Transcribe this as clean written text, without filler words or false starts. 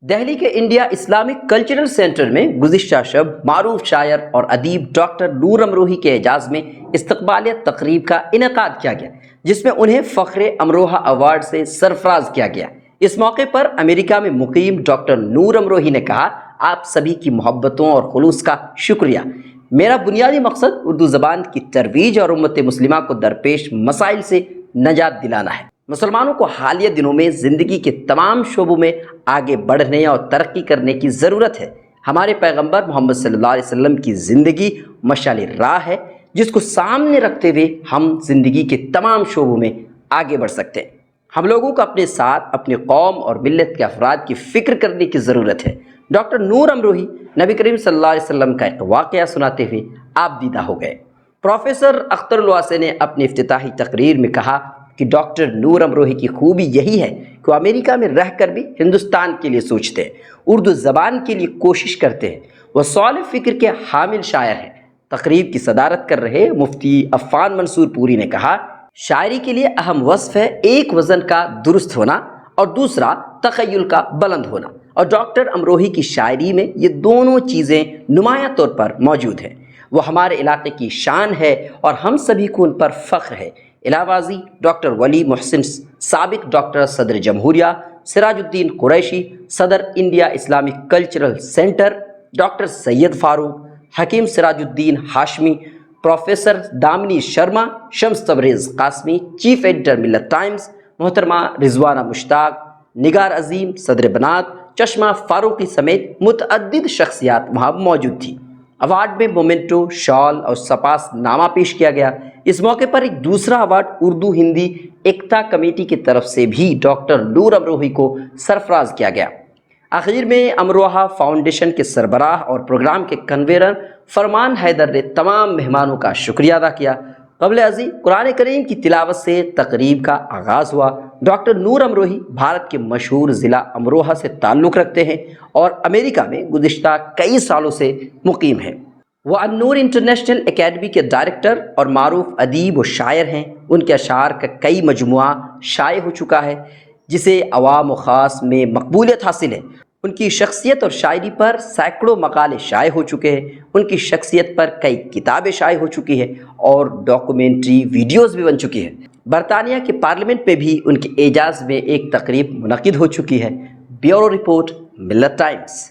دہلی کے India Islamic cultural centre میں گزشتہ شب معروف شاعر اور ادیب ڈاکٹر نور امروہی کے اعزاز میں استقبالیہ تقریب کا انعقاد کیا گیا، جس میں انہیں فخر امروہہ ایوارڈ سے سرفراز کیا گیا۔ اس موقع پر امریکہ میں مقیم ڈاکٹر نور امروہی نے کہا، آپ سبھی کی محبتوں اور خلوص کا شکریہ۔ میرا بنیادی مقصد اردو زبان کی ترویج اور امت مسلمہ کو درپیش مسائل سے نجات دلانا ہے۔ مسلمانوں کو حالیہ دنوں میں زندگی کے تمام شعبوں میں آگے بڑھنے اور ترقی کرنے کی ضرورت ہے۔ ہمارے پیغمبر محمد صلی اللہ علیہ وسلم کی زندگی مشعل راہ ہے، جس کو سامنے رکھتے ہوئے ہم زندگی کے تمام شعبوں میں آگے بڑھ سکتے ہیں۔ ہم لوگوں کو اپنے ساتھ اپنی قوم اور ملت کے افراد کی فکر کرنے کی ضرورت ہے۔ ڈاکٹر نور امروہی نبی کریم صلی اللہ علیہ وسلم کا ایک واقعہ سناتے ہوئے آپ دیدہ ہو گئے۔ پروفیسر اختر الواسع نے اپنی افتتاحی تقریر میں کہا کہ ڈاکٹر نور امروہی کی خوبی یہی ہے کہ وہ امریکہ میں رہ کر بھی ہندوستان کے لیے سوچتے ہیں، اردو زبان کے لیے کوشش کرتے ہیں۔ وہ صالح فکر کے حامل شاعر ہیں۔ تقریب کی صدارت کر رہے مفتی عفان منصور پوری نے کہا، شاعری کے لیے اہم وصف ہے ایک وزن کا درست ہونا اور دوسرا تخیل کا بلند ہونا، اور ڈاکٹر امروہی کی شاعری میں یہ دونوں چیزیں نمایاں طور پر موجود ہیں۔ وہ ہمارے علاقے کی شان ہے اور ہم سبھی کو ان پر فخر ہے۔ علاوہ ازیں ڈاکٹر ولی محسن سابق ڈاکٹر صدر جمہوریہ، سراج الدین قریشی صدر India Islamic cultural centre, doctor Syed Farooq, حکیم Siraj uddin Hashmi, professor Damini Sharma, Shams Tabrez Qasmi, chief editor Millat Times, محترمہ رضوانہ مشتاق، نگار عظیم، صدر بنات چشمہ فاروقی سمیت متعدد شخصیات وہاں موجود تھیں۔ ایوارڈ میں مومنٹو، شال اور سپاس نامہ پیش کیا گیا۔ اس موقع پر ایک دوسرا ایوارڈ اردو ہندی ایکتا کمیٹی کی طرف سے بھی ڈاکٹر نور امروہی کو سرفراز کیا گیا۔ آخر میں امروہہ فاؤنڈیشن کے سربراہ اور پروگرام کے کنوینر فرمان حیدر نے تمام مہمانوں کا شکریہ ادا کیا۔ قبل ازیں قرآن کریم کی تلاوت سے تقریب کا آغاز ہوا۔ ڈاکٹر نور امروہی بھارت کے مشہور ضلع امروہہ سے تعلق رکھتے ہیں اور امریکہ میں گزشتہ کئی سالوں سے مقیم ہیں۔ وہ النور انٹرنیشنل اکیڈمی کے ڈائریکٹر اور معروف ادیب و شاعر ہیں۔ ان کے اشعار کا کئی مجموعہ شائع ہو چکا ہے، جسے عوام و خاص میں مقبولیت حاصل ہے۔ ان کی شخصیت اور شاعری پر سینکڑوں مقالے شائع ہو چکے ہیں۔ ان کی شخصیت پر کئی کتابیں شائع ہو چکی ہیں اور ڈاکومنٹری ویڈیوز بھی بن چکی ہیں۔ برطانیہ کے پارلیمنٹ میں بھی ان کے اعزاز میں ایک تقریب منعقد ہو چکی ہے۔ بیورو رپورٹ، ملت ٹائمز۔